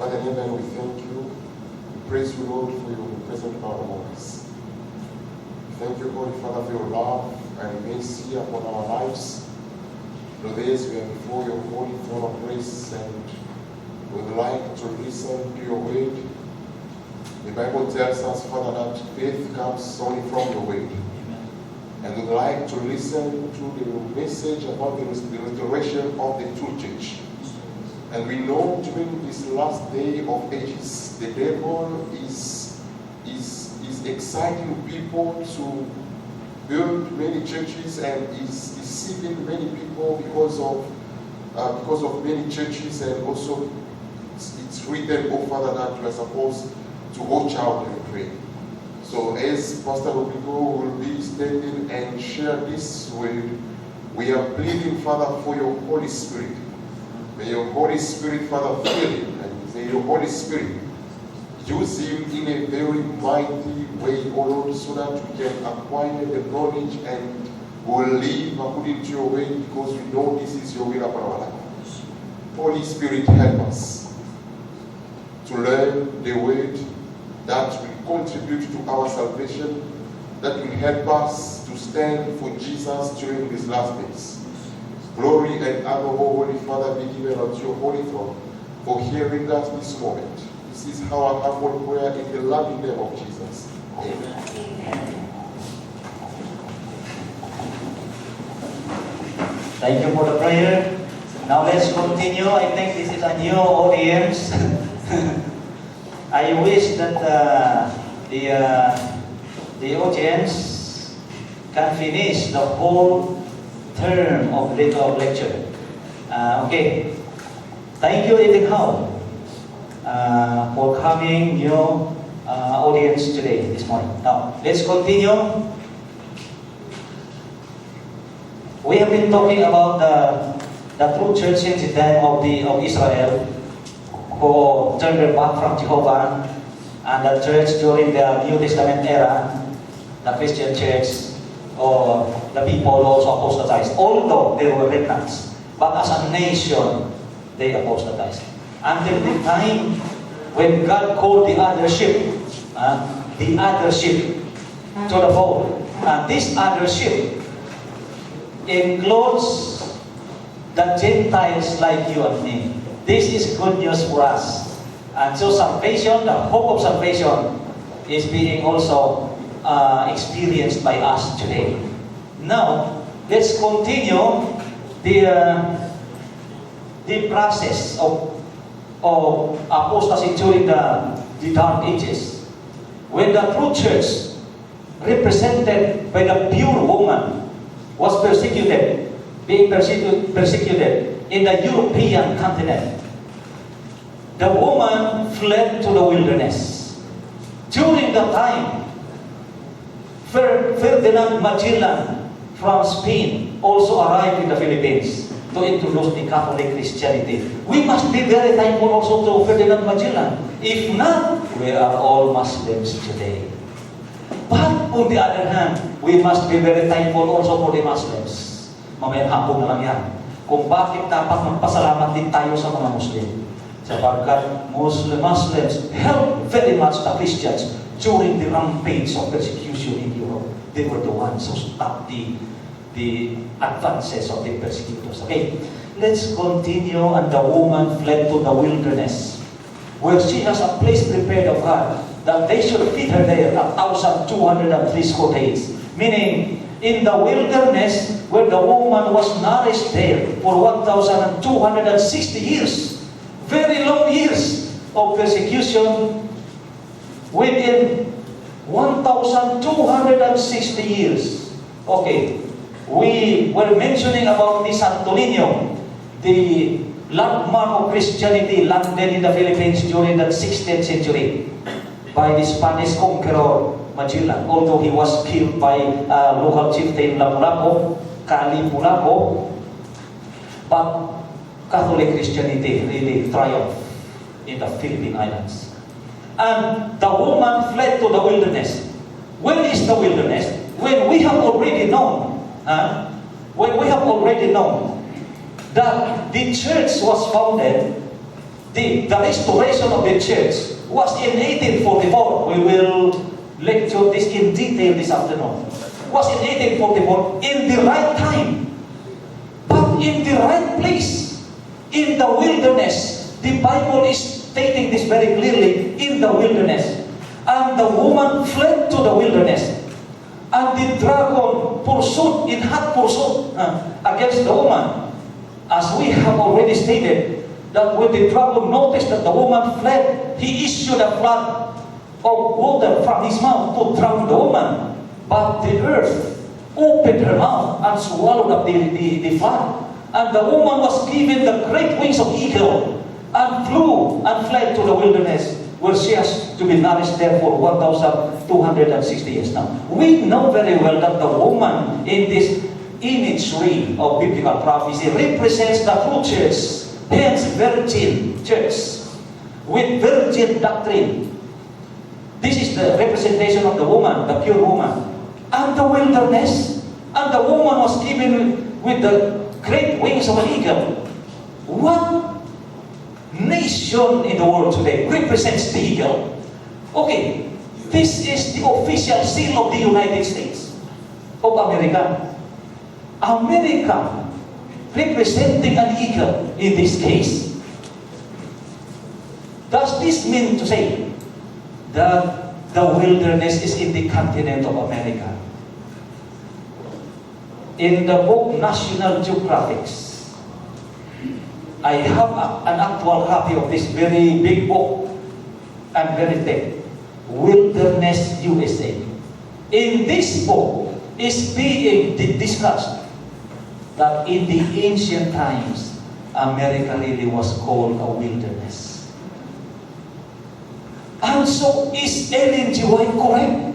Father in heaven, we thank you. We praise you, Lord, for your present power among us. Thank you, Holy Father, for your love and mercy upon our lives. Lord, as we are before your holy throne of grace and we would like to listen to your word. The Bible tells us, Father, that faith comes only from your word. And we would like to listen to the message about the restoration of the true church. And we know during this last day of ages, the devil is exciting people to build many churches and is deceiving many people because of many churches, and also it's written, oh Father, that we are supposed to watch out and pray. So as Pastor Rodrigo will be standing and share this word, we are pleading, Father, for your Holy Spirit. May your Holy Spirit, Father, fill him, and may your Holy Spirit use him in a very mighty way, O Lord, so that we can acquire the knowledge and will live according to your way, because we know this is your will upon our life. Holy Spirit, help us to learn the word that will contribute to our salvation, that will help us to stand for Jesus during these last days. Glory and honor, O Holy Father, be given unto your holy throne for hearing us this moment. This is our humble prayer in the loving name of Jesus. Amen. Thank you for the prayer. Now let's continue. I think this is a new audience. I wish that the audience can finish the whole term of lecture. Okay. Thank you, Ethan Howe, for coming, new audience today, this morning. Now, let's continue. We have been talking about the true church since the time of Israel, who turned their back from Jehovah, and the church during the New Testament era, the Christian church, or the people also apostatized, although they were remnants. But as a nation, they apostatized. Until the time when God called the other sheep to the fold. And this other sheep includes the Gentiles like you and me. This is good news for us. And so salvation, the hope of salvation, is being also experienced by us today. Now, let's continue the process of apostasy during the dark ages. When the true church, represented by the pure woman, was being persecuted in the European continent, the woman fled to the wilderness. During that time, Ferdinand Magellan from Spain also arrived in the Philippines to introduce the Catholic Christianity. We must be very thankful also to Ferdinand Magellan. If not, we are all Muslims today. But on the other hand, we must be very thankful also for the Muslims. Mamayang hapon na lang yan. Kung bakit dapat magpasalamat din tayo sa mga Muslim. Sapagkat Muslims helped very much the Christians during the rampage of persecution in Europe. They were the ones who stopped the advances of the persecutors. Okay, let's continue. And the woman fled to the wilderness, where she has a place prepared of God, that they should feed her there 1,203 score days. Meaning, in the wilderness, where the woman was nourished there for 1,260 years, very long years of persecution, within 1,260 years. Okay, we were mentioning about the Santo Niño, the landmark of Christianity landed in the Philippines during the 16th century by the Spanish conqueror Magellan, although he was killed by local chieftain Lapu-Lapu, Kalipu-Lapu. But Catholic Christianity really triumphed in the Philippine Islands. And the woman fled to the wilderness. When is the wilderness? When we have already known, that the church was founded the restoration of the church was in 1844. We will lecture this in detail this afternoon. Was in 1844 in the right time, but in the right place, in the wilderness. The Bible is stating this very clearly, in the wilderness. And the woman fled to the wilderness. And the dragon pursued, in hot pursuit against the woman. As we have already stated, that when the dragon noticed that the woman fled, he issued a flood of water from his mouth to drown the woman. But the earth opened her mouth and swallowed up the flood. And the woman was given the great wings of eagle and flew and fled to the wilderness, where she has to be nourished there for 1,260 years now. We know very well that the woman in this imagery of biblical prophecy represents the true church, hence virgin church, with virgin doctrine. This is the representation of the woman, the pure woman. And the wilderness, and the woman was given with the great wings of an eagle. What nation in the world today represents the eagle? Okay, this is the official seal of the United States of America. America representing an eagle in this case. Does this mean to say that the wilderness is in the continent of America? In the book National Geographic, I have an actual copy of this very big book and very thick, Wilderness USA. In this book is being discussed that in the ancient times, America really was called a wilderness. And so is Ellen G. White correct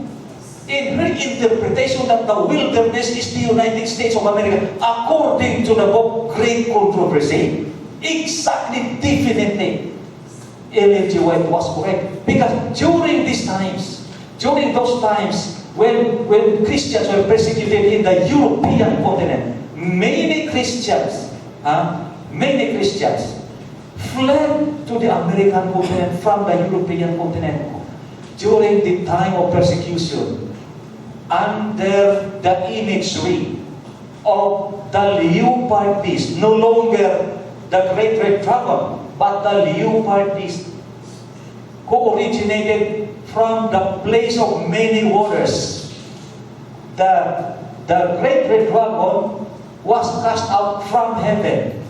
in her interpretation that the wilderness is the United States of America, according to the book Great Controversy? Exactly, definitely, Ellen G. White was correct. Because during those times, when Christians were persecuted in the European continent, many Christians fled to the American continent from the European continent during the time of persecution, under the imagery of the leopard beast, no longer the great red dragon, but the leopard beast, who originated from the place of many waters. The great red dragon was cast out from heaven,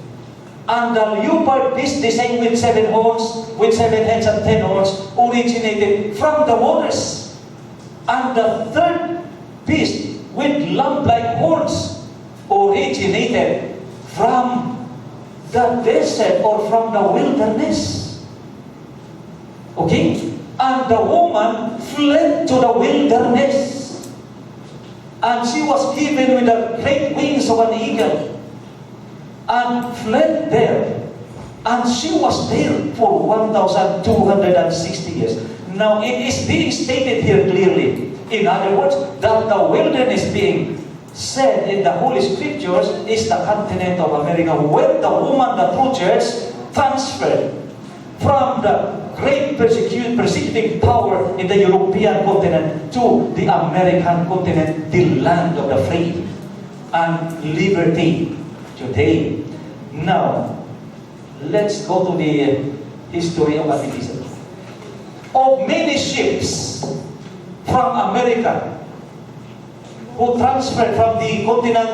and the leopard beast, the same with 7 horns, with 7 heads and 10 horns, originated from the waters. And the third beast with lamb-like horns originated from the desert or from the wilderness. Okay? And the woman fled to the wilderness. And she was given with the great wings of an eagle and fled there. And she was there for 1,260 years. Now it is being stated here clearly, in other words, that the wilderness being said in the Holy Scriptures is the continent of America, where the woman, the true church, transferred from the great persecuting power in the European continent to the American continent, the land of the free and liberty today. Now, let's go to the history of Adventism. Of many ships from America who transferred from the continent,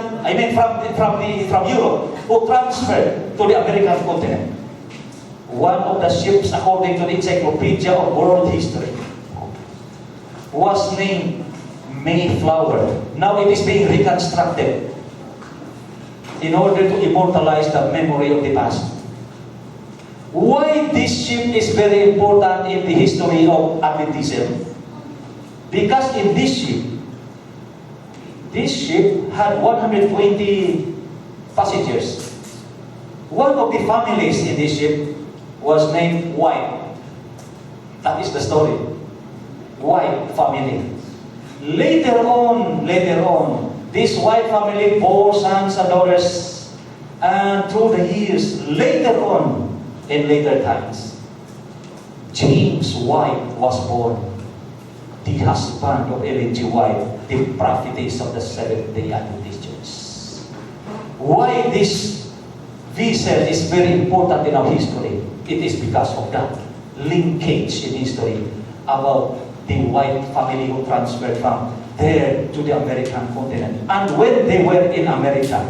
from Europe, who transferred to the American continent. One of the ships, according to the Encyclopedia of World History, was named Mayflower. Now it is being reconstructed in order to immortalize the memory of the past. Why this ship is very important in the history of Adventism? Because in this ship had 120 passengers. One of the families in this ship was named White. That is the story. White family. Later on, this White family bore sons and daughters, and through the years, later on, in later times. James White was born, the husband of Ellen G. White, the prophetess of the Seventh-day Adventist Church. Why this vessel is very important in our history? It is because of that linkage in history about the White family who transferred from there to the American continent. And when they were in America,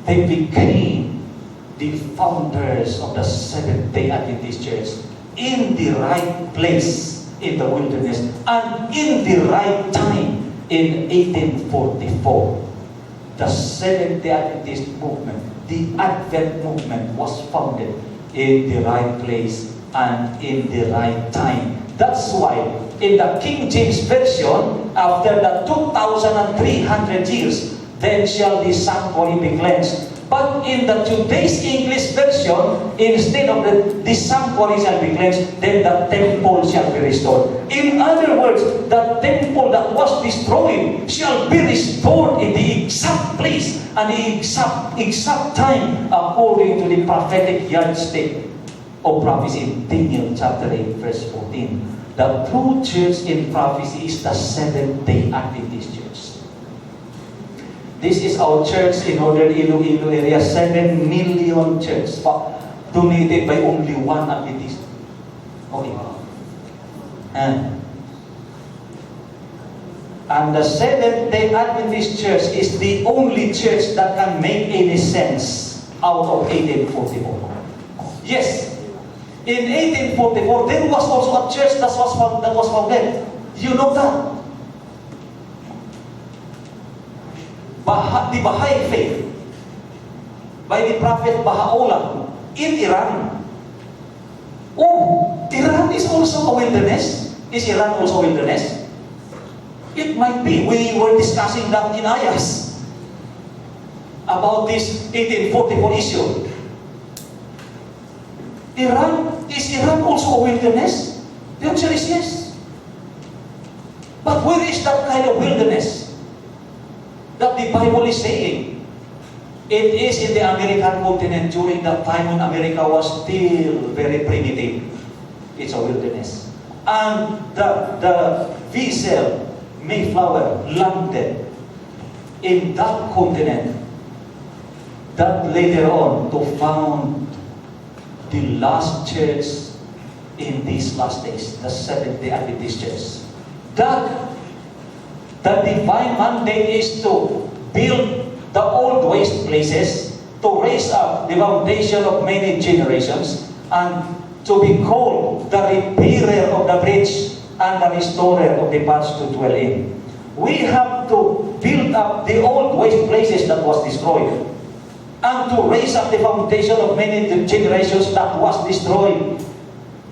they became the founders of the Seventh-day Adventist Church in the right place in the wilderness and in the right time in 1844. The Seventh-day Adventist movement, the Advent movement, was founded in the right place and in the right time. That's why in the King James Version, after the 2,300 years, then shall the sanctuary be cleansed. But in the today's English version, instead of the sanctuary shall be cleansed, then the temple shall be restored. In other words, the temple that was destroyed shall be restored in the exact place and the exact time according to the prophetic yardstick of prophecy in Daniel chapter 8 verse 14. The true church in prophecy is the Seventh-day Adventist Church. This is our church in Northern Iloilo area, 7 million church, donated by only one Adventist. Okay. And the Seventh-day Adventist Church is the only church that can make any sense out of 1844. Yes, in 1844, there was also a church that was founded. You know that? The Baha'i faith by the Prophet Baha'u'llah in Iran. Oh, Iran is also a wilderness. Is Iran also a wilderness? It might be. We were discussing that in Ayas about this 1844 issue. Is Iran also a wilderness? The answer is yes. But where is that kind of wilderness that the Bible is saying? It is in the American continent during that time when America was still very primitive. It's a wilderness. And the vessel Mayflower landed in that continent that later on to found the last church in these last days, the Seventh-day Adventist Church. That the divine mandate is to build the old waste places, to raise up the foundation of many generations, and to be called the repairer of the bridge and the restorer of the paths to dwell in. We have to build up the old waste places that was destroyed, and to raise up the foundation of many generations that was destroyed,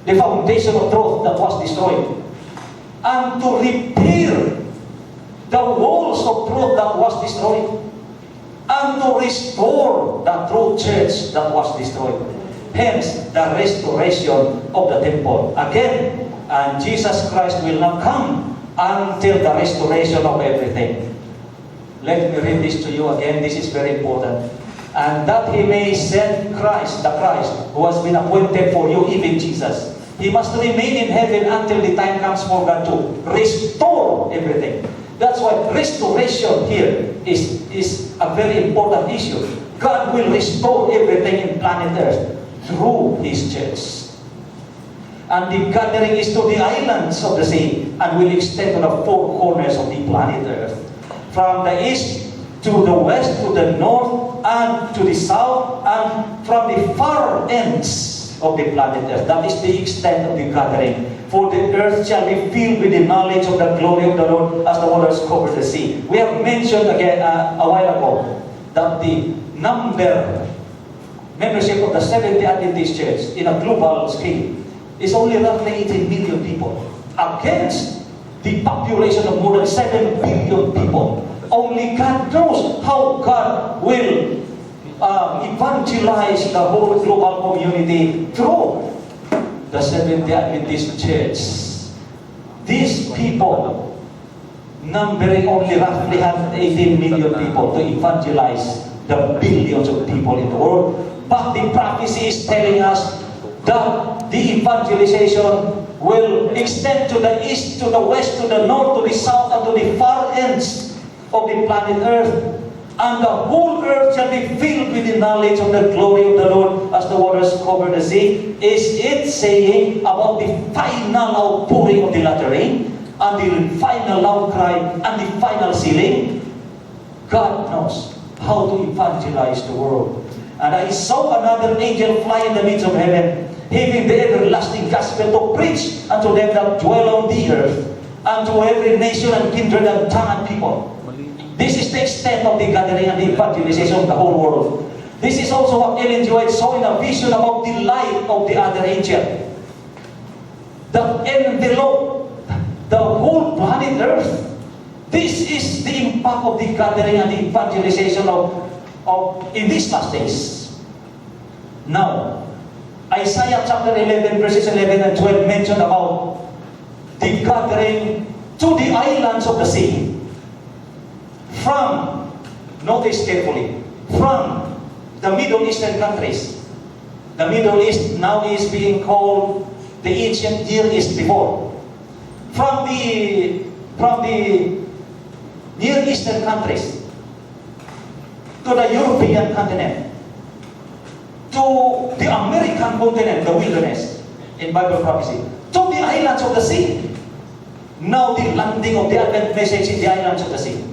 the foundation of truth that was destroyed, and to repair the walls of truth that was destroyed, and to restore the true church that was destroyed. Hence, the restoration of the temple. Again, and Jesus Christ will not come until the restoration of everything. Let me read this to you again. This is very important. And that he may send Christ, the Christ, who has been appointed for you, even Jesus. He must remain in heaven until the time comes for God to restore everything. That's why restoration here is a very important issue. God will restore everything in planet Earth through His church. And the gathering is to the islands of the sea and will extend to the four corners of the planet Earth. From the east to the west, to the north, and to the south, and from the far ends of the planet Earth. That is the extent of the gathering. For the earth shall be filled with the knowledge of the glory of the Lord as the waters cover the sea. We have mentioned again a while ago that the membership of the Seventh-day Adventist Church in a global scale is only roughly 18 million people against the population of more than 7 billion people. Only God knows how God will evangelize the whole global community through the Seventh-day Adventist Church. These people, numbering only roughly 18 million people, to evangelize the billions of people in the world, But the prophecy is telling us that the evangelization will extend to the east, to the west, to the north, to the south, and to the far ends of the planet Earth. And the whole earth shall be filled with the knowledge of the glory of the Lord as the waters cover the sea. Is it saying about the final outpouring of the latter rain, and the final outcry, and the final sealing? God knows how to evangelize the world. And I saw another angel fly in the midst of heaven, having the everlasting gospel to preach unto them that dwell on the earth, and to every nation and kindred and tongue and people. This is the extent of the gathering and the evangelization of the whole world. This is also what Ellen G. White saw in a vision about the light of the other angel that enveloped the whole planet Earth. This is the impact of the gathering and the evangelization of in these last days. Now, Isaiah chapter 11, verses 11 and 12 mention about the gathering to the islands of the sea. From, notice carefully, from the Middle Eastern countries. The Middle East now is being called the ancient Near East before. From the Near Eastern countries to the European continent, to the American continent, the wilderness in Bible prophecy, to the islands of the sea. Now the landing of the Advent message in the islands of the sea.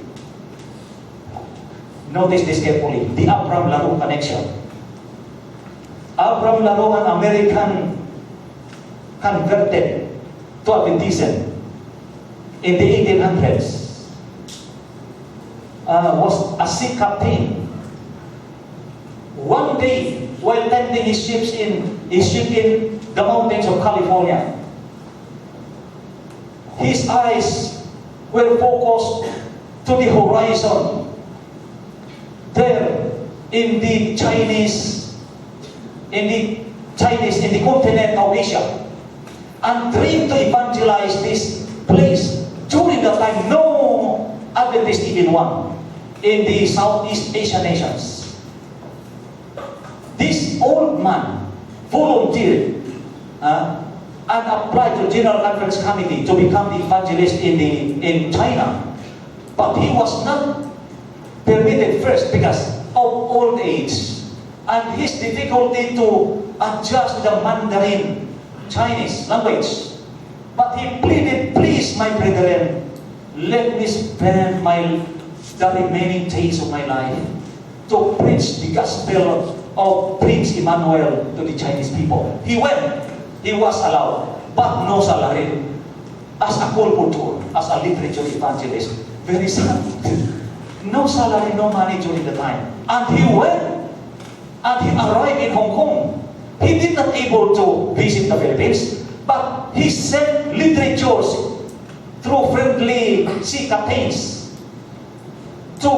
Notice this carefully, the Abraham Larue connection. Abraham Larue, an American converted to Adventism in the 1800s, was a sea captain. One day, while tending his ship in the mountains of California, his eyes were focused to the horizon there in the continent of Asia, and dreamed to evangelize this place. During that time, no Adventist even one in the Southeast Asian nations. This old man volunteered and applied to General Conference Committee to become the evangelist in China, but he was not permitted first because of old age and his difficulty to adjust the Mandarin Chinese language. But he pleaded, "Please, my brethren, let me spend the remaining days of my life to preach the gospel of Prince Emmanuel to the Chinese people." He went. He was allowed, but no salary. As a culture, as a literature evangelist, very sad. No salary, no money during the time. And he went, and he arrived in Hong Kong. He did not able to visit the Philippines, but he sent literatures through friendly sea captains to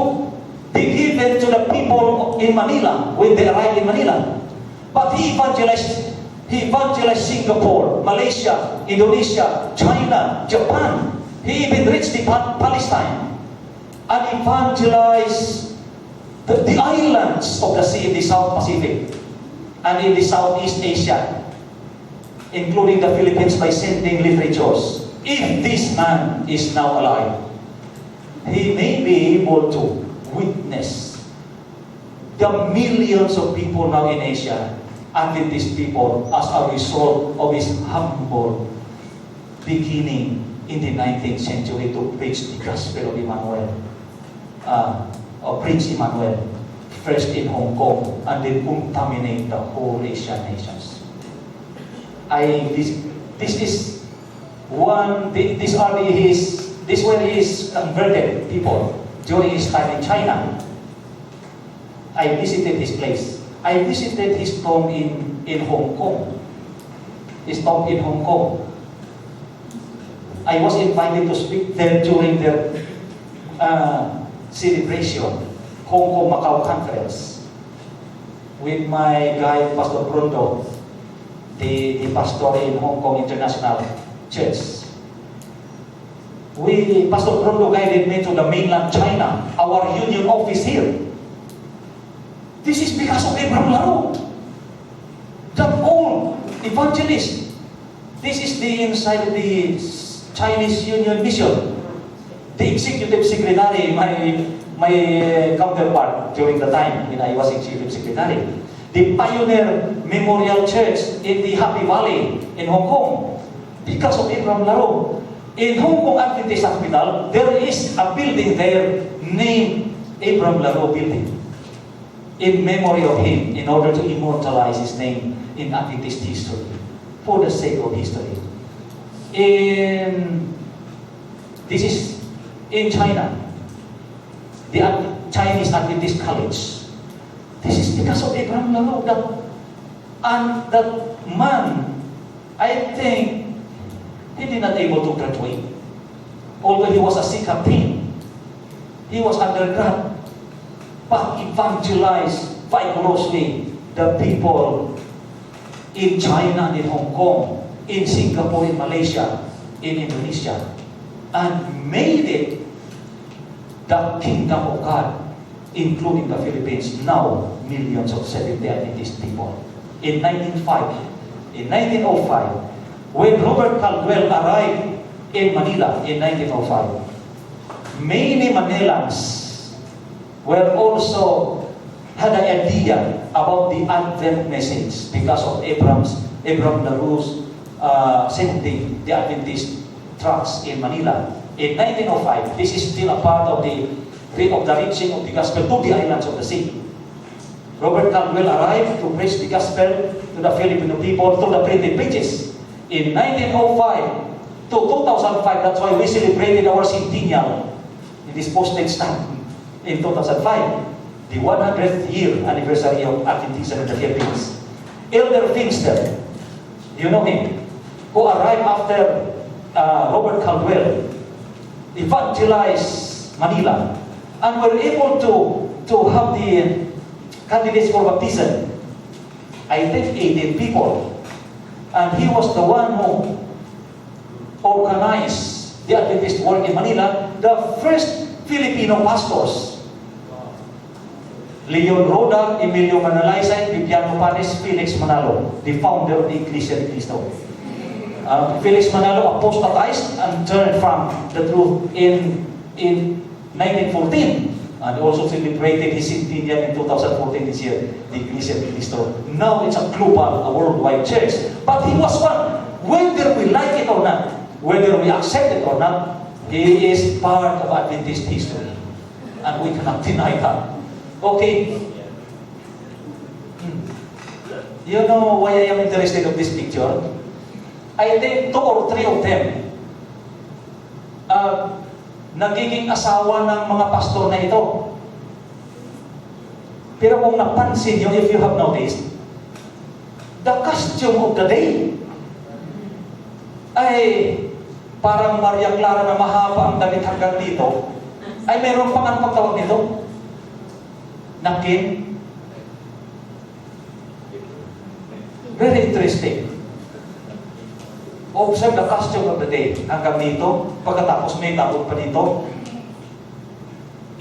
be given to the people in Manila when they arrived in Manila. But he evangelized Singapore, Malaysia, Indonesia, China, Japan. He even reached Palestine and evangelized the islands of the sea in the South Pacific and in the Southeast Asia, including the Philippines, by sending literatures. If this man is now alive, he may be able to witness the millions of people now in Asia, Adventist people, as a result of his humble beginning in the 19th century to preach the gospel of Emmanuel, or Prince Emmanuel, first in Hong Kong and then contaminate the whole Asian nations. These were his converted people during his time in China. I visited his place. I visited his tomb in Hong Kong. His tomb in Hong Kong. I was invited to speak there during their celebration, Hong Kong Macau Conference, with my guide, Pastor Bruno, the pastor in Hong Kong International Church. Pastor Bruno guided me to the mainland China, our union office here. This is because of Abraham Larue. The old evangelist. This is the inside of the Chinese Union Mission. The executive secretary, my counterpart during the time when I was executive secretary. The Pioneer Memorial Church in the Happy Valley in Hong Kong. Because of Abraham Laro. In Hong Kong Adventist Hospital, there is a building there named Abraham Laro Building. In memory of him, in order to immortalize his name in Adventist history. For the sake of history. This is in China. The Chinese Adventist College. This is because of Abraham Laro. And that man, I think, he did not able to graduate. Although he was a sea captain, he was undergrad, but evangelized vigorously the people in China, in Hong Kong, in Singapore, in Malaysia, in Indonesia, and made it the kingdom of God, including the Philippines, now millions of Seventh-day Adventist people. In 1905, when Robert Caldwell arrived in Manila in 1905, many Manilans were also had an idea about the Advent message because of Abraham Laro's sending the Adventist tracts in Manila. In 1905, this is still a part of the reaching of the gospel to the islands of the sea. Robert Caldwell arrived to preach the gospel to the Filipino people through the printed pages. In 1905 to 2005, that's why we celebrated our centennial in this postage stamp in 2005, the 100th year anniversary of Adventism in the Philippines. Elder Finster, you know him, who arrived after Robert Caldwell, evangelized Manila, and were able to have the candidates for baptism. I think 18 people. And he was the one who organized the Adventist work in Manila, the first Filipino pastors. Leon Roda, Emilio Manalaysay, Bibiano Panes, Felix Manalo, the founder of the Iglesia de Cristo. Felix Manalo apostatized and turned from the truth in 1914. And also celebrated his centennial in 2014 this year, the Iglesia de Cristo. Now it's a global, a worldwide church. But he was one. Whether we like it or not, whether we accept it or not, he is part of Adventist history. And we cannot deny that. Okay? You know why I am interested in this picture? I think 2 or 3 of them nagiging asawa ng mga pastor na ito. Pero kung napansin nyo, if you have noticed, the costume of the day ay parang Maria Clara na mahaba ang damit hanggang dito, ay meron pang ang pagtawag nito? Nakin? Very interesting. Observe the costume of the day. Hanggang dito, pagkatapos may tapon pa dito.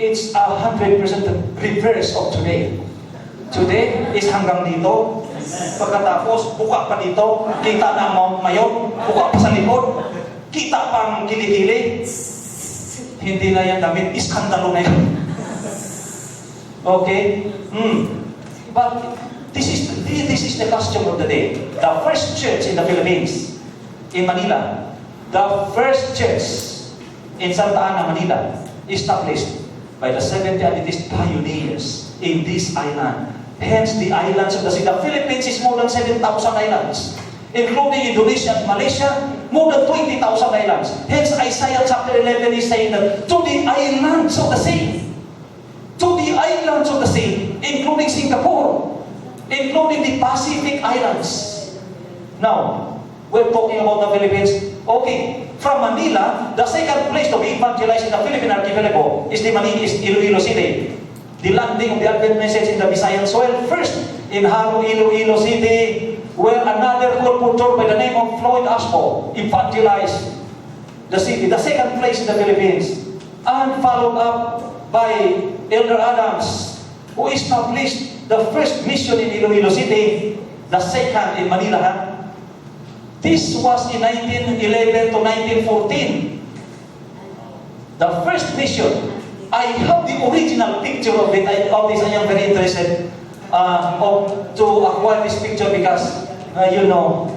It's 100% reverse of today. Today is hanggang dito. Pagkatapos, buka pa dito. Kita na ang mayon. Buka pa sa likod. Kita pang kilikili. Hindi na yan damit. Iskandalo na yan. Okay? But this is the costume of the day. The first church in the Philippines, in Manila, the first church in Santa Ana, Manila, established by the Seventh-day Adventist pioneers in this island. Hence, the islands of the sea. The Philippines is more than 7,000 islands, including Indonesia and Malaysia, more than 20,000 islands. Hence, Isaiah chapter 11 is saying that to the islands of the sea, to the islands of the sea, including Singapore, including the Pacific Islands. Now, we're talking about the Philippines. Okay, from Manila, the second place to be evangelized in the Philippine archipelago is Iloilo City. The landing of the Advent message in the Visayan soil. First, in Haro, Iloilo City, where another colporteur by the name of Floyd Aspo evangelized the city. The second place in the Philippines. And followed up by Elder Adams, who established the first mission in Iloilo City. The second in Manila, ha? This was in 1911 to 1914. The first mission. I have the original picture of this. I am very interested to acquire this picture because,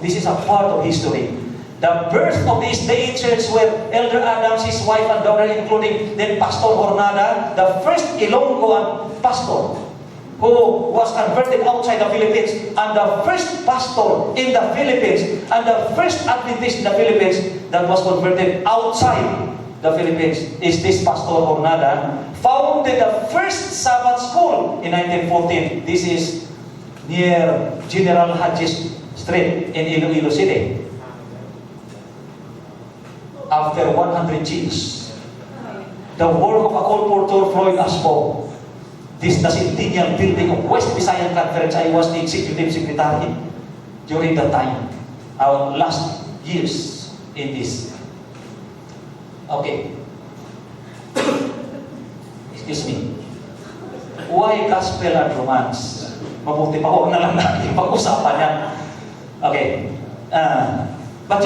this is a part of history. The birth of this day church where Elder Adams, his wife and daughter, including then Pastor Hornada, the first Ilonggoan pastor who was converted outside the Philippines, and the first pastor in the Philippines, and the first Adventist in the Philippines that was converted outside the Philippines is this Pastor Hornada, founded the first Sabbath school in 1914. This is near General Hodges Street in Iloilo City. After 100 years, the work of Acolportor Floyd Aspo, the centennial building of West Visayan Conference, I was the executive secretary during that time, our last years in this. Okay. Excuse me. Why gospel and romance? Mabuti pa huwag na lang natin pag-usapan yan. Okay. But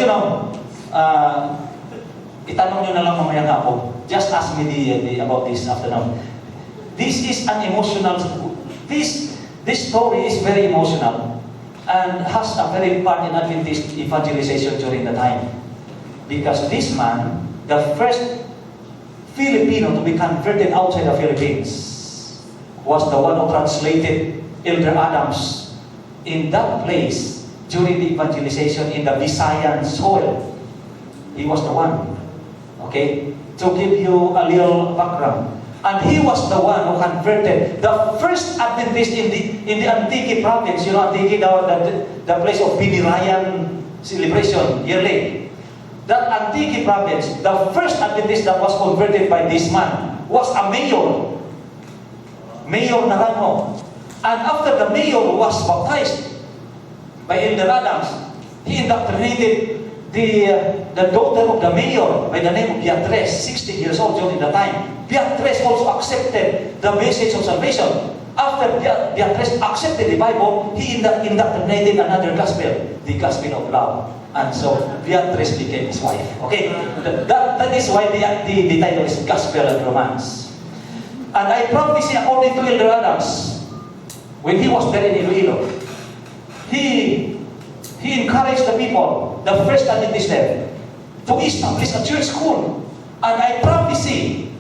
itanong nyo na lang mamayang hapon. Just ask me about this afternoon. This is an emotional. This story is very emotional and has a very part in Adventist evangelization during the time. Because this man, the first Filipino to be converted outside the Philippines, was the one who translated Elder Adams in that place during the evangelization in the Visayan soil. He was the one. Okay? To give you a little background. And he was the one who converted the first Adventist in the Antique province. Antique, the place of Binirayan celebration yearly. That Antique province, the first Adventist that was converted by this man was a mayor. Mayor Naranjo. And after the mayor was baptized by Elder Adams, he indoctrinated the daughter of the mayor by the name of Beatrice, 60 years old during the time. Beatrice also accepted the message of salvation. After Beatrice accepted the Bible, he indoctrinated another gospel, the gospel of love. And so Beatrice became his wife. Okay? That is why the title is Gospel and Romance. And I prophesy according to Elder Adams, when he was there in Iloilo, he encouraged the people, the first Adventist there, to establish a church school. And I prophesy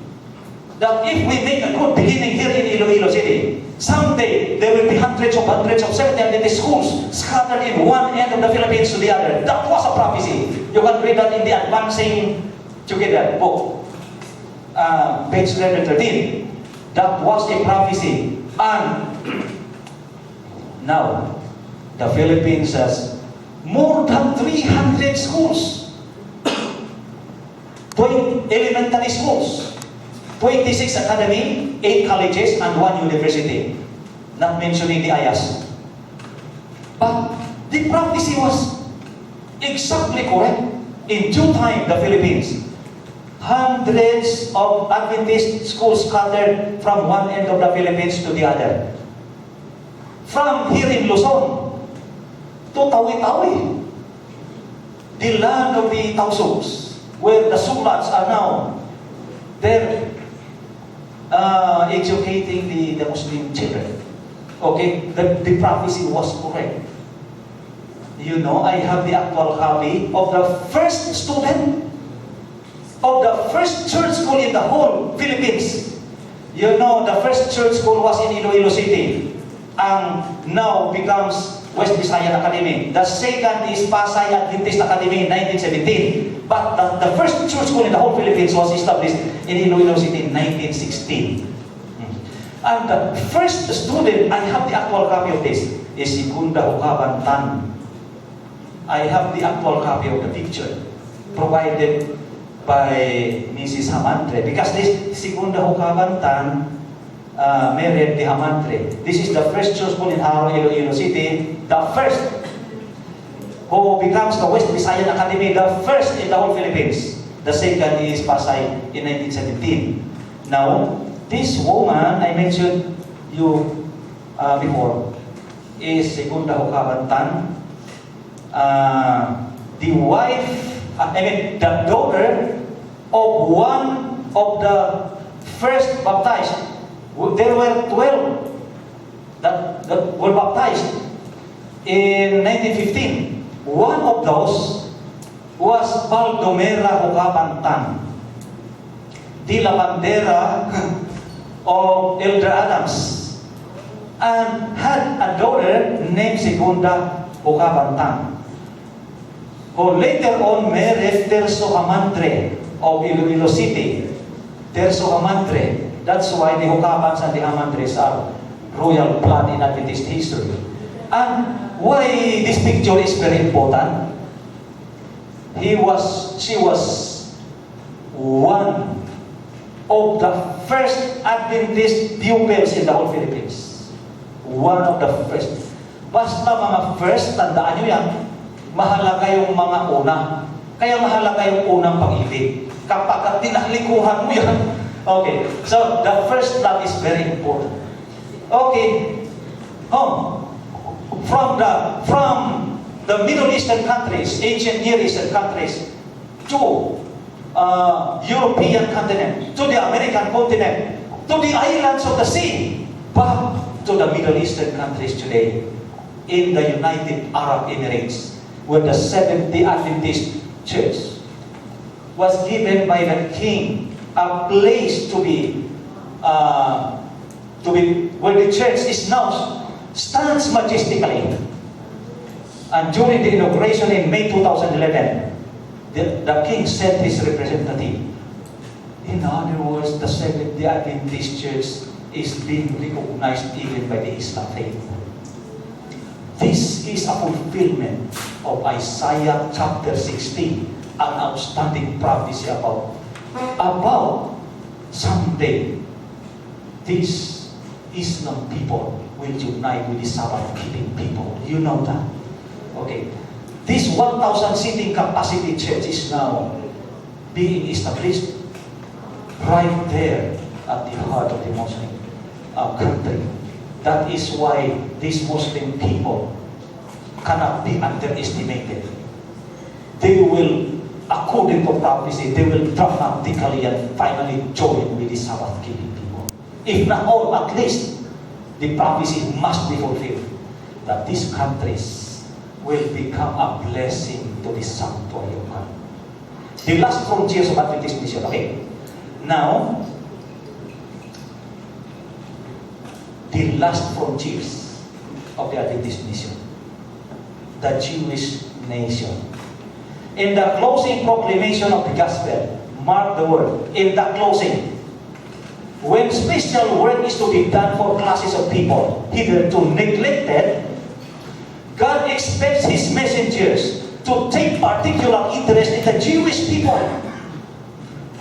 that if we make a good beginning here in Iloilo City, someday there will be hundreds of Seventh-day Adventist schools scattered in one end of the Philippines to the other. That was a prophecy. You can read that in the Advancing Together book, page 113. That was a prophecy. And now, the Philippines has more than 300 schools, 20 elementary schools, 26 academy, 8 colleges, and 1 university. Not mentioning the IAS. But the prophecy was exactly correct. In due time, the Philippines, hundreds of Adventist schools scattered from one end of the Philippines to the other. From here in Luzon to Tawi-Tawi, the land of the Tausugs, where the Sulats are now, they're educating the Muslim children. Okay, the prophecy was correct. I have the actual copy of the first student of the first church school in the whole Philippines. The first church school was in Iloilo City, and now becomes West Visayan Academy. The second is Pasay Adventist Academy in 1917. But the first church school in the whole Philippines was established in Iloilo City in 1916. And the first student, I have the actual copy of this, is Segunda Hukaban Tan. I have the actual copy of the picture provided by Mrs. Hamantre. Because this Segunda Hukaban Tan married the Hamantre. This is the first church school in Haro, Iloilo City. The first who becomes the West Visayan Academy, the first in the whole Philippines. The second is Pasay in 1917. Now, this woman, I mentioned you before, is Segunda Hukabantan. The daughter of one of the first baptized. There were 12 that were baptized in 1915. One of those was Baldomera Hukabantan, the lavandera of Elder Adams, and had a daughter named Segunda Hukabantan, who later on married Terso Amantre of Iloilo City. Terso Amantre. That's why the Hukabans and the Amantres are royal blood in Adventist history. And why this picture is very important? She was one of the first Adventist pupils in the whole Philippines. One of the first. Basta mga first, tandaan nyo yan, mahalaga yung mga una. Kaya mahalaga yung unang pag-ibig. Kapag tinalikuhan mo yan. Okay, so the first love is very important. Okay, from the Middle Eastern countries, ancient Near Eastern countries, to European continent, to the American continent, to the islands of the sea, back to the Middle Eastern countries today, in the United Arab Emirates, where the Seventh-day Adventist Church was given by the king a place to be where the church is now stands majestically. And during the inauguration in May 2011, the king sent his representative. In other words, the Seventh-day Adventist Church is being recognized even by the Islam faith. This is a fulfillment of Isaiah chapter 16, an outstanding prophecy about someday these Islam people will unite with the Sabbath-keeping people. You know that. Okay. This 1,000 seating capacity church is now being established right there at the heart of the Muslim country. That is why these Muslim people cannot be underestimated. They will, according to prophecy, they will dramatically and finally join with the Sabbath-keeping people. If not all, at least the prophecy must be fulfilled that these countries will become a blessing to the sanctuary of God. The last frontiers of Adventist mission. Okay. Now, the last frontiers of the Adventist mission. The Jewish nation. In the closing proclamation of the gospel, mark the word, in the closing, when special work is to be done for classes of people hitherto neglected, God expects His messengers to take particular interest in the Jewish people,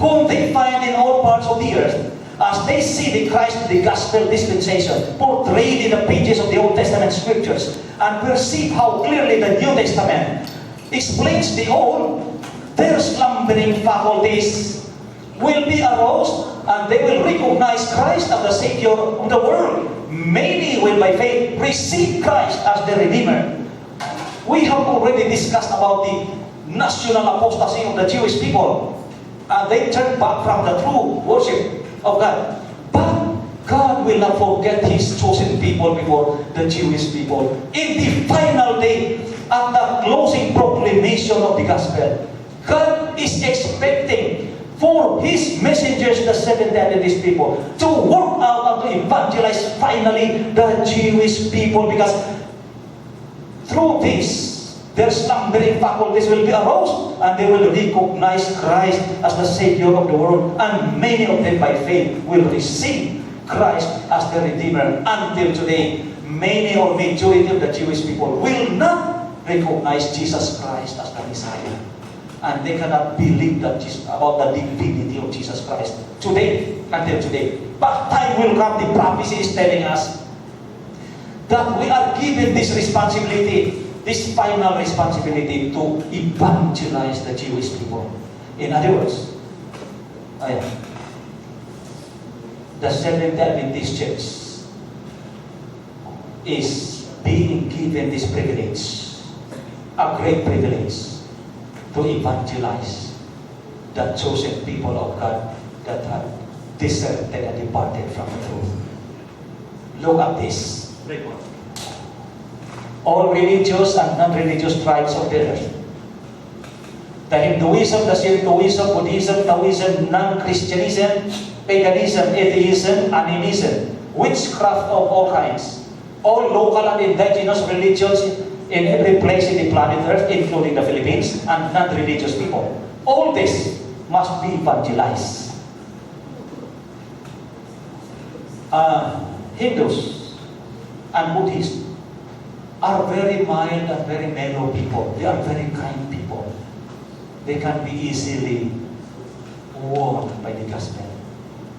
whom they find in all parts of the earth, as they see the Christ, the gospel dispensation portrayed in the pages of the Old Testament scriptures, and perceive how clearly the New Testament explains the Old, their slumbering faculties will be aroused, and they will recognize Christ as the Savior of the world. Many will by faith receive Christ as the Redeemer. We have already discussed about the national apostasy of the Jewish people. They turned back from the true worship of God. But God will not forget His chosen people before the Jewish people. In the final day, at the closing proclamation of the gospel, God is expecting for His messengers, the Seventh-day Adventist people, to work out and to evangelize finally the Jewish people, because through this, their slumbering faculties will be aroused, and they will recognize Christ as the Savior of the world, and many of them by faith will receive Christ as the Redeemer. Until today, many or majority of the Jewish people will not recognize Jesus Christ as the Messiah, and they cannot believe that about the divinity of Jesus Christ today, until today. But time will come, the prophecy is telling us that we are given this responsibility, this final responsibility to evangelize the Jewish people. In other words, the Seventh-day Adventist Church is being given this privilege, a great privilege, to evangelize the chosen people of God that have deserted and departed from the truth. Look at this. All religious and non-religious tribes of the earth. The Hinduism, the Shintoism, Buddhism, Taoism, non-Christianism, paganism, atheism, animism, witchcraft of all kinds, all local and indigenous religions in every place in the planet Earth, including the Philippines, and non-religious people. All this must be evangelized. Hindus and Buddhists are very mild and very mellow people. They are very kind people. They can be easily warned by the gospel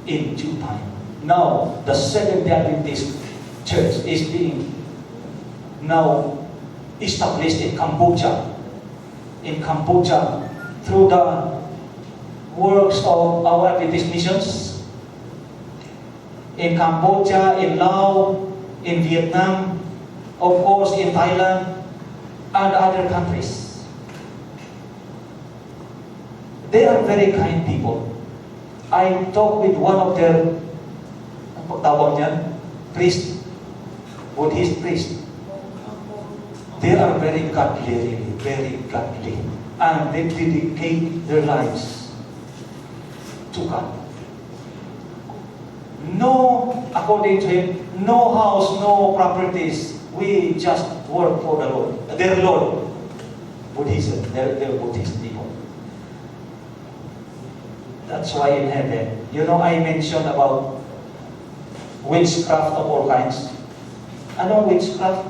in due time. Now, the Seventh-day Adventist Church is being now established in Cambodia. In Cambodia, through the works of our Adventist missions, in Cambodia, in Laos, in Vietnam, of course in Thailand, and other countries. They are very kind people. I talked with one of their priest, Buddhist priest. They are very godly, and they dedicate their lives to God. No, according to him, no house, no properties. We just work for the Lord. Their Lord. Buddhism. They're Buddhist people. That's why in heaven, I mentioned about witchcraft of all kinds. Anong witchcraft?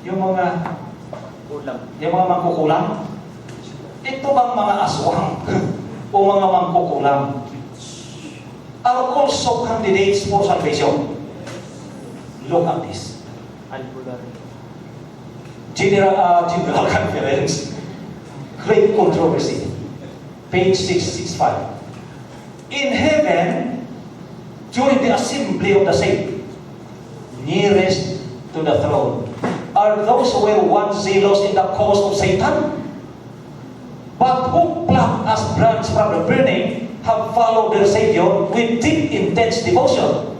Yung mga mangkukulam. Ito bang mga aswang o mga mangkukulam are also candidates for salvation? Look at this. General Conference, great controversy. Page 665. In heaven, during the assembly of the saints, nearest to the throne, are those who were once zealous in the cause of Satan, but who plucked as brands from the burning, have followed their Savior with deep, intense devotion.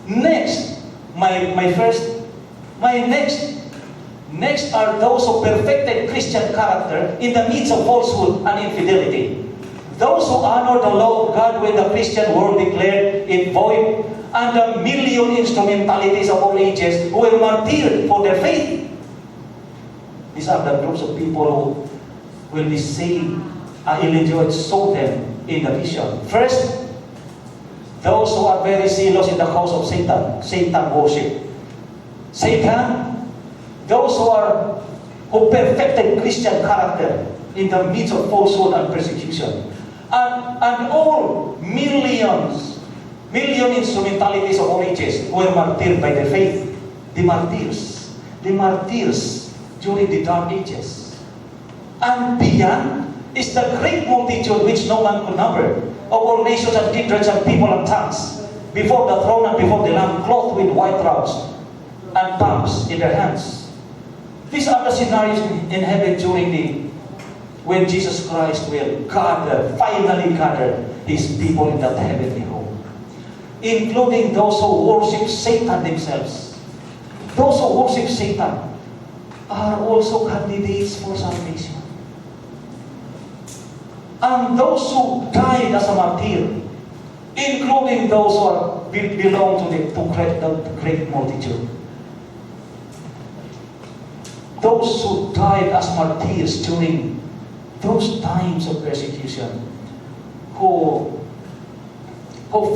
Next, Next are those who perfected Christian character in the midst of falsehood and infidelity. Those who honor the law of God when the Christian world declared it void, and the million instrumentalities of all ages who were martyred for their faith. These are the groups of people who will be saved. Elijah saw them in the vision. First, those who are very zealous in the cause of Satan worship. Second, those who perfected Christian character in the midst of falsehood and persecution. And all million instrumentalities of all ages who were martyred by their faith. The martyrs during the dark ages. And beyond is the great multitude which no man could number, of all nations and kindreds and people and tongues, before the throne and before the Lamb, clothed with white robes and palms in their hands. These are the scenarios in heaven when Jesus Christ will finally gather His people in that heavenly home, including those who worship Satan themselves. Those who worship Satan are also candidates for salvation. And those who died as a martyr, including those who belong to the great multitude. Those who died as martyrs during those times of persecution, who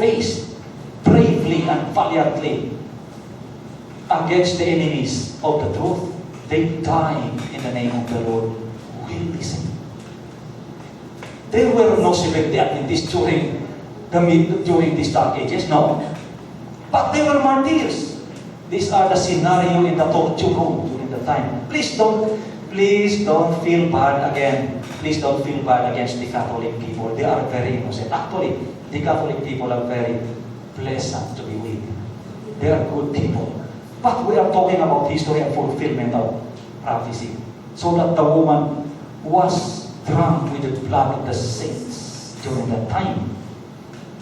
faced bravely and valiantly against the enemies of the truth, they died in the name of the Lord, will be saved. There were no Seventh-day Adventists during these dark ages, no. But they were martyrs. These are the scenario in the torture room during the time. Please don't feel bad again. Please don't feel bad against the Catholic people. They are very innocent. Actually, the Catholic people are very pleasant to be with. They are good people. But we are talking about history and fulfillment of prophecy. So that the woman was drunk with the blood of the saints during that time.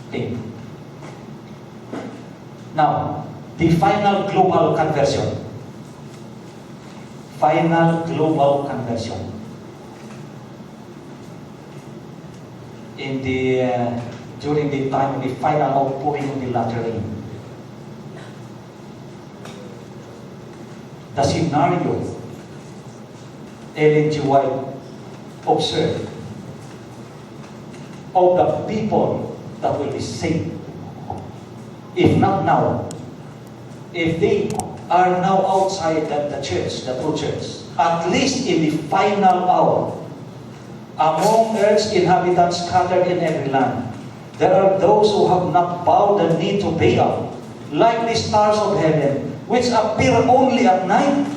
Okay. Now, the final global conversion. Final global conversion. In the during the time of the final outpouring of the latter rain. The scenario Ellen G. White observed of the people that will be saved, if not now, if they are now outside the church, the true church, at least in the final hour, among earth's inhabitants scattered in every land, there are those who have not bowed the knee to Baal, like the stars of heaven, which appear only at night,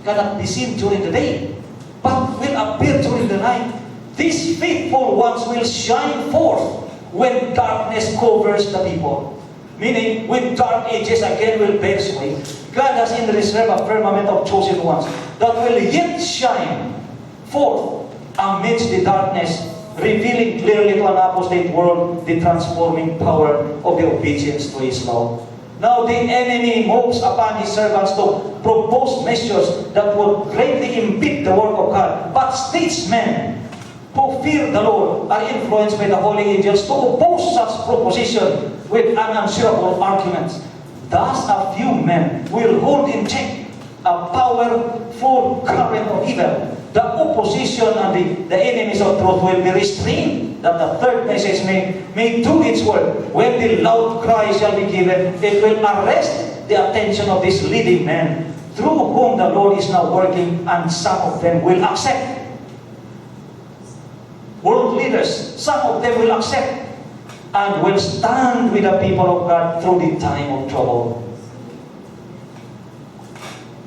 cannot be seen during the day, but will appear during the night. These faithful ones will shine forth when darkness covers the people. Meaning, when dark ages again will bear sway, God has in reserve a firmament of chosen ones that will yet shine forth amidst the darkness, revealing clearly to an apostate world the transforming power of the obedience to His law. Now the enemy moves upon his servants to propose measures that would greatly impede the work of God. But statesmen who fear the Lord are influenced by the holy angels to oppose such proposition with unanswerable arguments. Thus a few men will hold in check a powerful current of evil. The opposition and the enemies of truth will be restrained, that the third message may do its work. When the loud cry shall be given, it will arrest the attention of these leading men, through whom the Lord is now working, and some of them will accept. World leaders, some of them will accept and will stand with the people of God through the time of trouble.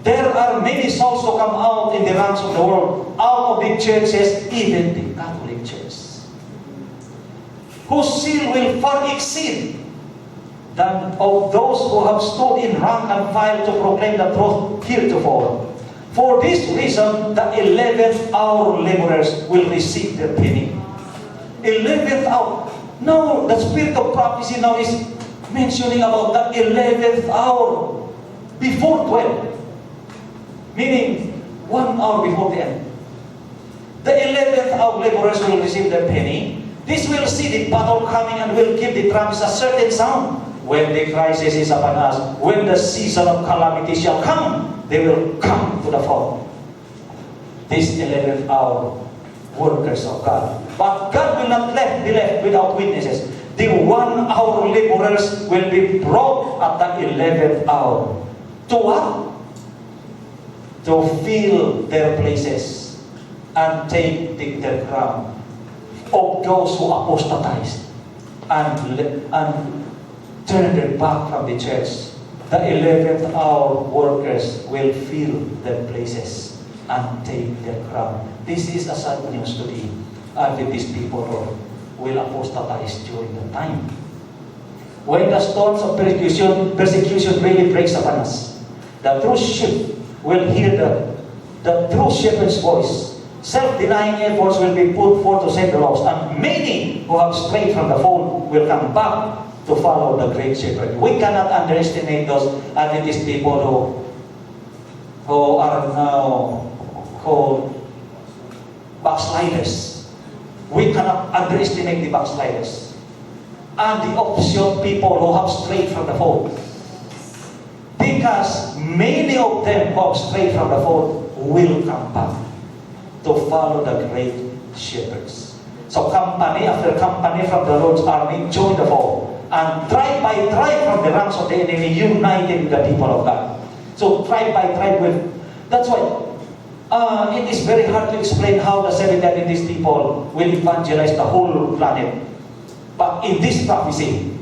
There are many souls who come out in the ranks of the world, out of the churches, even the Catholic Church, whose zeal will far exceed than of those who have stood in rank and file to proclaim the truth heretofore. For this reason, the 11th hour laborers will receive their penny. 11th hour. Now, the spirit of prophecy now is mentioning about the 11th hour before 12. Meaning, 1 hour before the end. The 11th hour laborers will receive their penny. This will see the battle coming and will give the trumpets a certain sound. When the crisis is upon us, when the season of calamity shall come, they will come to the front. This 11th hour workers of God. But God will not be left without witnesses. The 1 hour laborers will be brought at the 11th hour. To what? To fill their places and take their crown of those who apostatized and turn their back from the church. The 11th hour workers will fill their places and take their crown. This is a sad news to the Adventist people who will apostatize during the time. When the storms of persecution really breaks upon us, the true sheep will hear the true shepherd's voice. Self-denying efforts will be put forth to save the lost, and many who have strayed from the fold will come back to follow the great shepherd. We cannot underestimate those Adventist people who are now called backsliders. We cannot underestimate the backsliders and the opposite people who have strayed from the fold. Because many of them who have strayed from the fold will come back to follow the great shepherds. So company after company from the Lord's army joined the fold. And tribe by tribe from the ranks of the enemy united with the people of God. So tribe by tribe will. That's why it is very hard to explain how the Seventh-day Adventist people will evangelize the whole planet. But in this prophecy,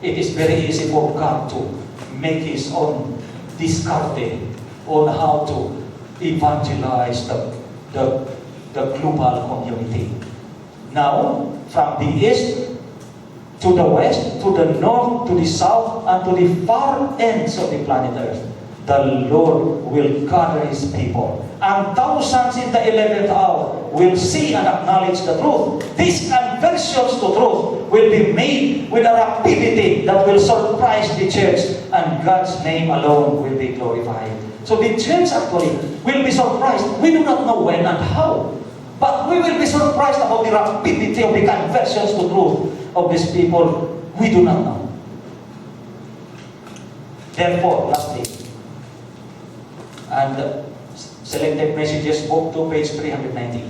it is very easy for God to make His own discarte on how to evangelize the global community. Now, from the east to the west, to the north, to the south, and to the far ends of the planet Earth, the Lord will gather His people. And thousands in the 11th hour will see and acknowledge the truth. These conversions to truth will be made with a rapidity that will surprise the church, and God's name alone will be glorified. So the church actually will be surprised. We do not know when and how, but we will be surprised about the rapidity of the conversions to truth of these people. We do not know. Therefore, lastly, and Selected Messages, Book 2, page 390.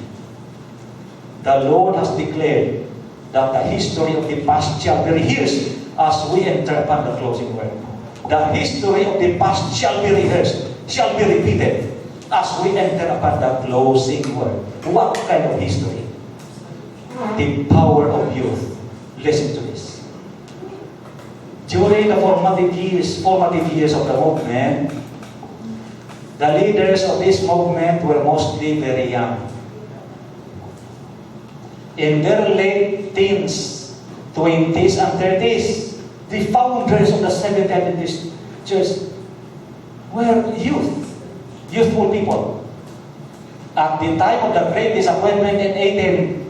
The Lord has declared that the history of the past shall be rehearsed as we enter upon the closing word. The history of the past shall be rehearsed, shall be repeated as we enter upon the closing word. What kind of history? The power of youth. Listen to this. During the formative years of the movement, the leaders of this movement were mostly very young. In their late teens, 20s, and 30s, the founders of the Seventh-day Adventist Church were youthful people. At the time of the Great Disappointment in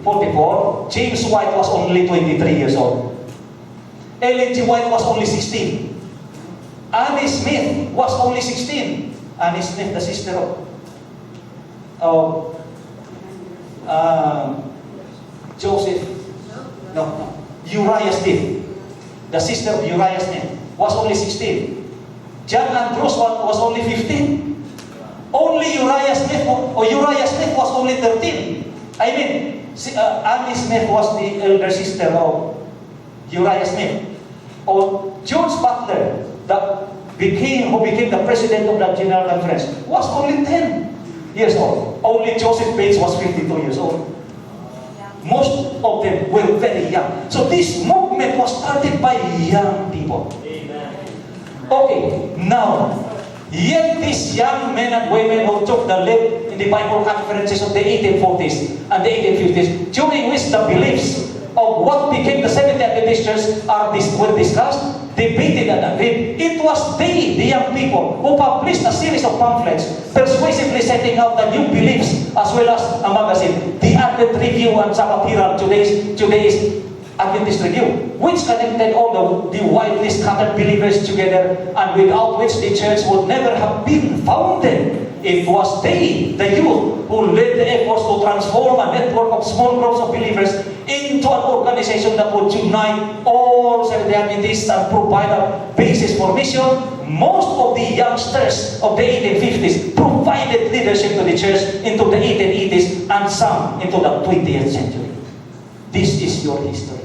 1844, James White was only 23 years old. Ellen G. White was only 16. Annie Smith was only 16. Annie Smith, the sister of Uriah Smith. The sister of Uriah Smith was only 16. John Andrews was only 15. Only Uriah Smith was only 13. I mean, Annie Smith was the elder sister of Uriah Smith. Or George Butler, who became the president of the General Conference, was only 10 years old. Only Joseph Bates was 52 years old. Most of them were very young. So this movement was started by young people. Amen. Okay, now, yet these young men and women who took the lead in the Bible conferences of the 1840s and the 1850s, during which the beliefs of what became the Seventh-day Adventist Church were discussed, debated, and agreed. It was they, the young people, who published a series of pamphlets persuasively setting out the new beliefs, as well as a magazine, the Advent Review, and some appeared today's Adventist Review, which connected all the widely scattered believers together, and without which the church would never have been founded. It was they, the youth, who led the efforts to transform a network of small groups of believers into an organization that would unite all Seventh-day Adventists and provide a basis for mission. Most of the youngsters of the 1850s provided leadership to the church into the 1880s and some into the 20th century. This is your history.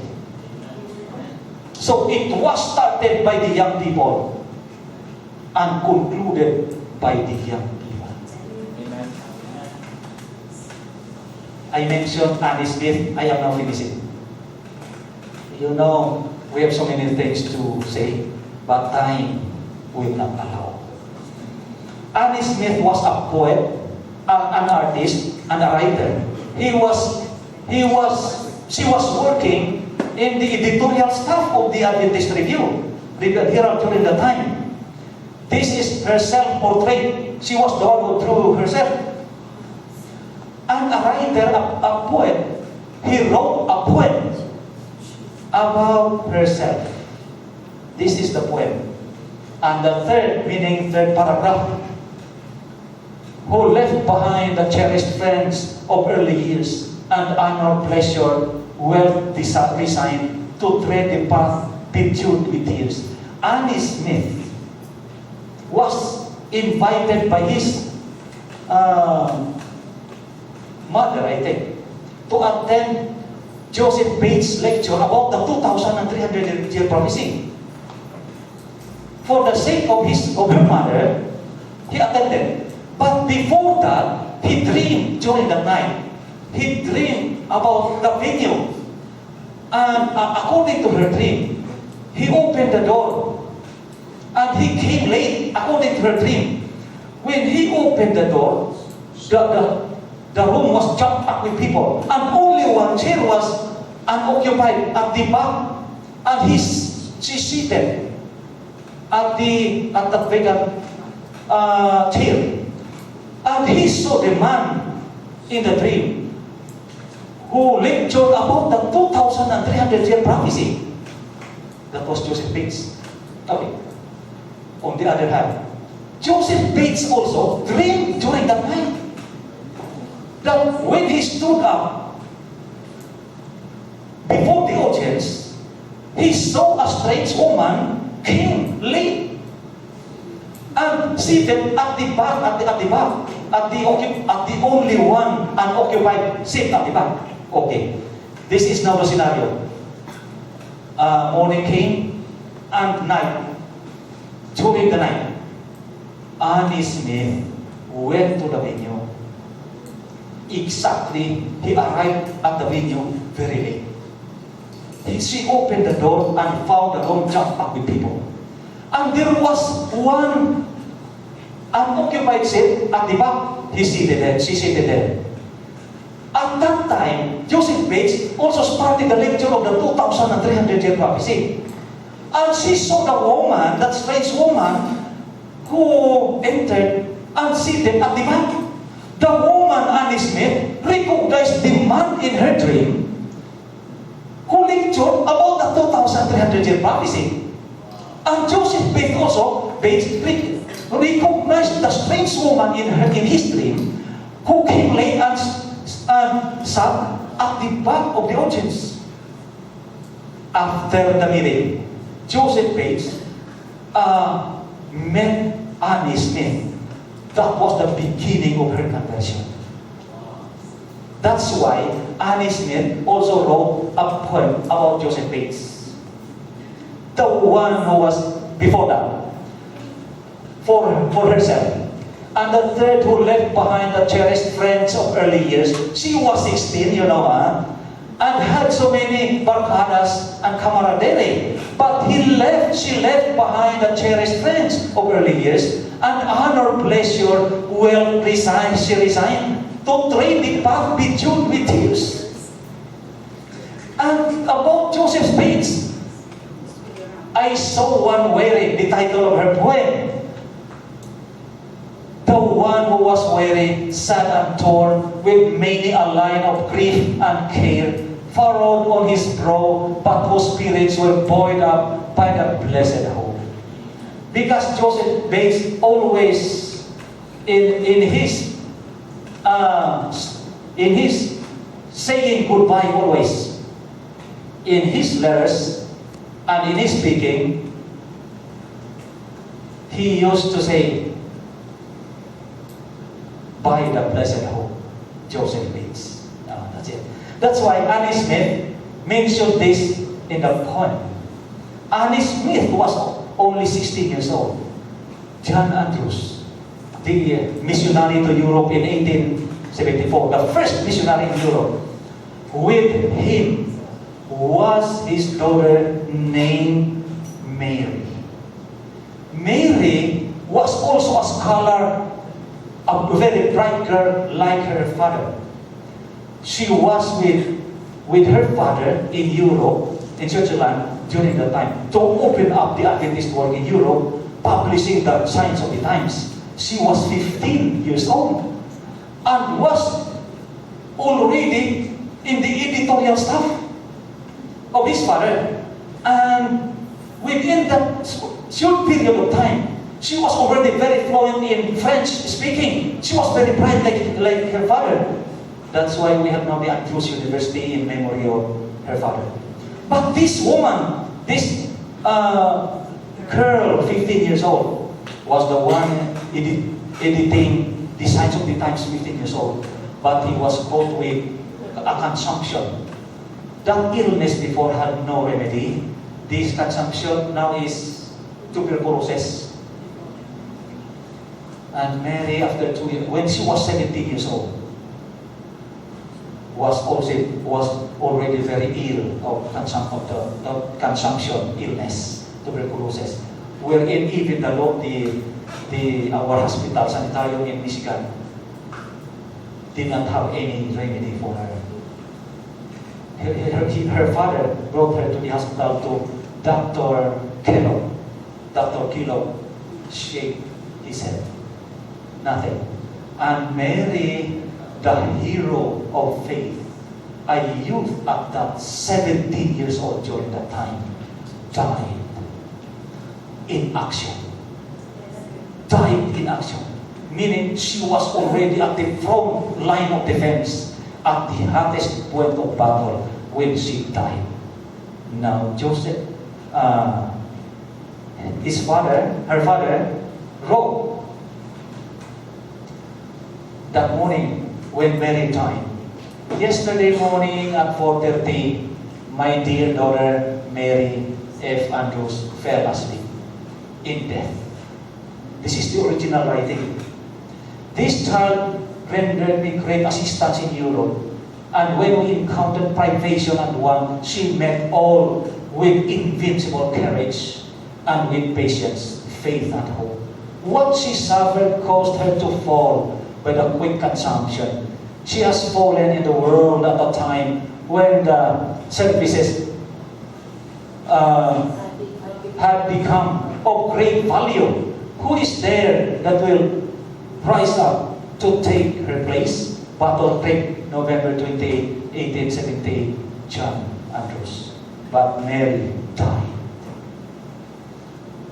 So it was started by the young people and concluded by the young people. Amen. I mentioned Annie Smith. I am now finishing. You know, we have so many things to say, but time will not allow. Annie Smith was a poet, an artist, and a writer. She was working in the editorial staff of the Adventist Review, the Herald during the time. This is her self-portrait. She was the one who drew herself. And a writer, a poet, he wrote a poem about herself. This is the poem. And the third paragraph, who left behind the cherished friends of early years and honor, pleasure, wealth resigned to tread the path bedewed with tears. Annie Smith was invited by his mother, I think, to attend Joseph Bates' lecture about the 2,300-year prophecy. For the sake of her mother, he attended. But before that, he dreamed during the night. He dreamed about the venue. And according to her dream, he opened the door. And he came late, according to her dream. When he opened the door, the room was chocked up with people. And only one chair was unoccupied at the back. And she's seated at the vacant chair. And he saw the man in the dream who lectured about the 2,300-year prophecy. That was Joseph Bates. Okay. On the other hand, Joseph Bates also dreamed during that night that when he stood up before the audience, he saw a strange woman came late and seated at the back, at the only one unoccupied seat at the back. Okay, this is now the scenario. Morning came and night. During the night, Annie Smith went to the venue. Exactly, he arrived at the venue very late. She opened the door and found the room jammed up with people. And there was one unoccupied seat at the back. She seated there. At that time, Joseph Bates also started the lecture of the 2,300-year prophecy. And she saw the woman, that strange woman, who entered and seated at the back. The woman, Annie Smith, recognized the man in her dream who lectured about the 2,300-year prophecy. And Joseph Bates also recognized the strange woman in his dream who came late and sat at the back of the audience. After the meeting, Joseph Bates met Annie Smith. That was the beginning of her conversion. That's why Annie Smith also wrote a poem about Joseph Bates. The one who was before that, for herself. And the third who left behind the cherished friends of early years. She was 16, and had so many barcadas and camaraderie. But she left behind the cherished friends of early years, and honor, pleasure, wealth, she resigned to trade the path bedewed with tears. And about Joseph Bates, I saw one wearing the title of her poem. The one who was wearing, sad and torn, with many a line of grief and care, furrowed on his brow, but whose spirits were buoyed up by the blessed hope. Because Joseph Bates always, in his saying goodbye always, in his letters and in his speaking, he used to say, by the blessed hope, Joseph Bates. That's it. That's why Annie Smith mentioned this in the poem. Annie Smith was only 16 years old. John Andrews, the missionary to Europe in 1874, the first missionary in Europe, with him was his daughter named Mary. Mary was also a scholar, a very bright girl like her father. She was with her father in Europe, in Switzerland, during that time, to open up the Adventist work in Europe, publishing the Signs of the Times. She was 15 years old and was already in the editorial staff of his father. And within that short period of time, she was already very fluent in French speaking. She was very bright like her father. That's why we have now the Andrews University in memory of her father. But this woman, this girl, 15 years old, was the one editing the Signs of the Times, 15 years old. But he was caught with a consumption. That illness before had no remedy. This consumption now is tuberculosis. And Mary, after 2 years, when she was 17 years old, was already very ill of consumption illness, tuberculosis. Wherein even our hospital, sanitarium in Michigan, did not have any remedy for her. Her father brought her to the hospital to Dr. Kellogg. Dr. Kellogg shook his head. nothing. And Mary, the hero of faith, a youth at that 17 years old during that time, died in action. Died in action. Meaning she was already at the front line of defense, at the hottest point of battle when she died. Now Joseph, her father, wrote that morning when Mary died. Yesterday morning at 4:30, my dear daughter Mary F. Andrews fell asleep in death. This is the original writing. This child rendered me great assistance in Europe, and when we encountered privation and want, she met all with invincible courage and with patience, faith, and hope. What she suffered caused her to fall by the quick consumption. She has fallen in the world at a time when the services have become of great value. Who is there that will rise up to take her place? Battle Creek, November 28, 1870, John Andrews. But Mary died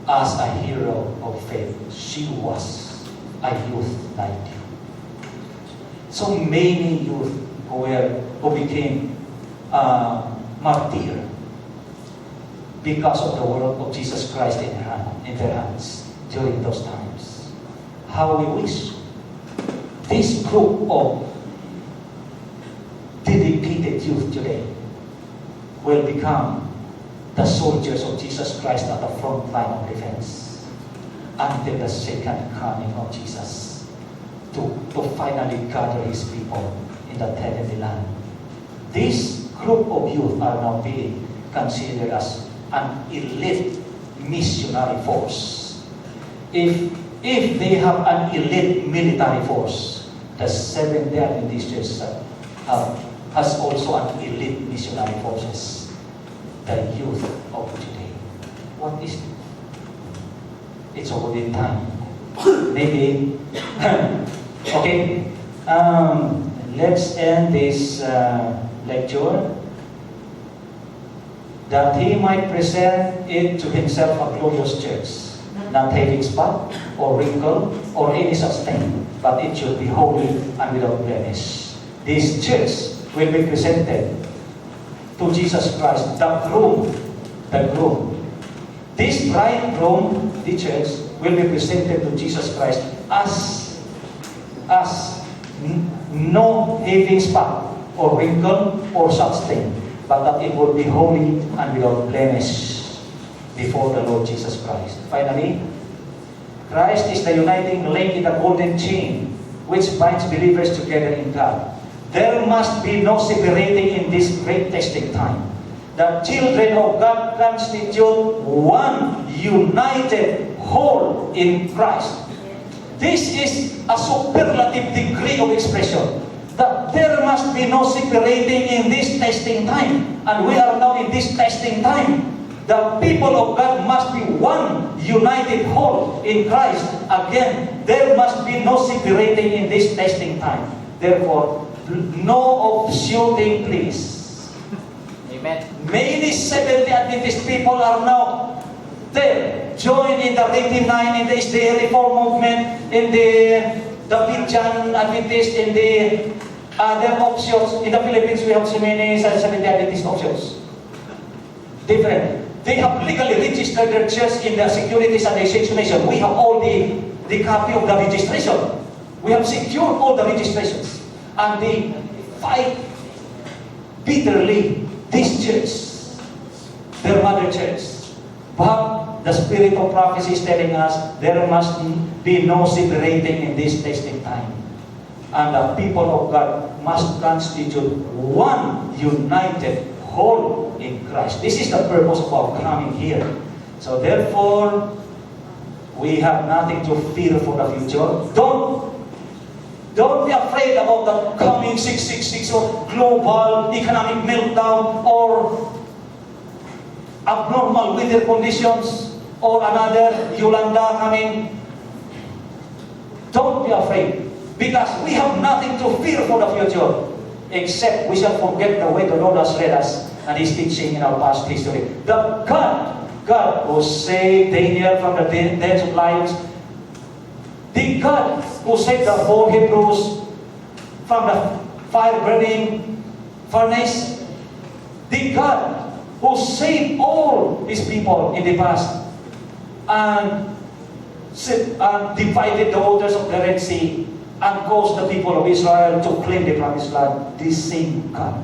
as a hero of faith. She was a youth like you. So many youth who became martyr because of the work of Jesus Christ in their hands during those times. How we wish this group of dedicated youth today will become the soldiers of Jesus Christ at the front line of defense until the second coming of Jesus to finally gather His people in that heavenly land. This group of youth are now being considered as an elite missionary force. If they have an elite military force, the Seventh-day Adventist Church has also an elite missionary forces. The youth of today. What is it? It's already time. Maybe. Okay. Let's end this lecture. That he might present it to himself a glorious church, not having spot or wrinkle or any such thing, but it should be holy and without blemish. This church will be presented to Jesus Christ, the groom. This bridegroom, the church, will be presented to Jesus Christ as no having spot or wrinkle or such thing, but that it will be holy and without blemish before the Lord Jesus Christ. Finally, Christ is the uniting link in the golden chain which binds believers together in God. There must be no separating in this great testing time. The children of God constitute one united whole in Christ. This is a superlative degree of expression. That there must be no separating in this testing time. And we are now in this testing time. The people of God must be one united whole in Christ. Again, there must be no separating in this testing time. Therefore, no offshooting, please. Amen. Many Seventh-day Adventist people are now there, joined in the Redeemed Nine, in the SDA Reform Movement, in the Davidian Adventist, in the other options. In the Philippines, we have so many Seventh-day Adventist options. Different. They have legally registered their church in the Securities and Exchange Commission. We have all the copy of the registration. We have secured all the registrations. And they fight bitterly this church, their mother church. But the spirit of prophecy is telling us there must be no separating in this testing time. And the people of God must constitute one united whole in Christ. This is the purpose of our coming here. So therefore, we have nothing to fear for the future. Don't be afraid about the coming 666 or global economic meltdown or abnormal weather conditions or another Yolanda coming. Don't be afraid, because we have nothing to fear for the future, except we shall forget the way the Lord has led us and His teaching in our past history. The God who saved Daniel from the dens of lions, the God who saved the whole Hebrews from the fire-burning furnace, the God who saved all His people in the past and divided the waters of the Red Sea and caused the people of Israel to claim the promised land. This same God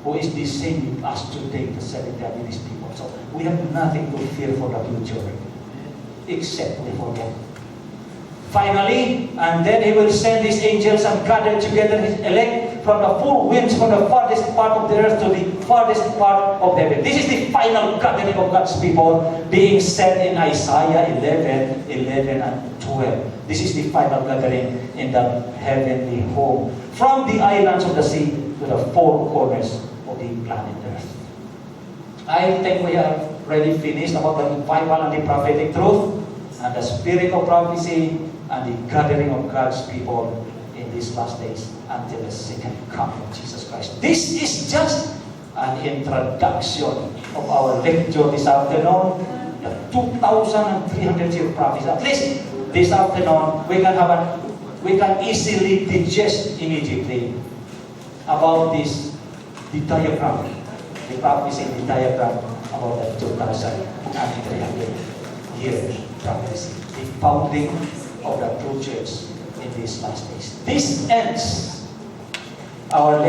who is the same with us today, the 70 Adventist people. So we have nothing to fear for the future, except we forget. Finally, and then He will send His angels and gather together His elect from the four winds, from the farthest part of the earth to the farthest part of heaven. This is the final gathering of God's people being said in Isaiah 11 and 12. This is the final gathering in the heavenly home, from the islands of the sea to the four corners of the planet Earth. I think we have already finished about the revival and the prophetic truth, and the spirit of prophecy, and the gathering of God's people in these last days until the second coming of Jesus Christ. This is just an introduction of our lecture this afternoon, the 2,300-year prophecy. At least this afternoon, we can easily digest immediately about this, the diagram, the prophecy, the diagram about the 2,300-year prophecy, the founding of the true church in these last days. This ends our lecture.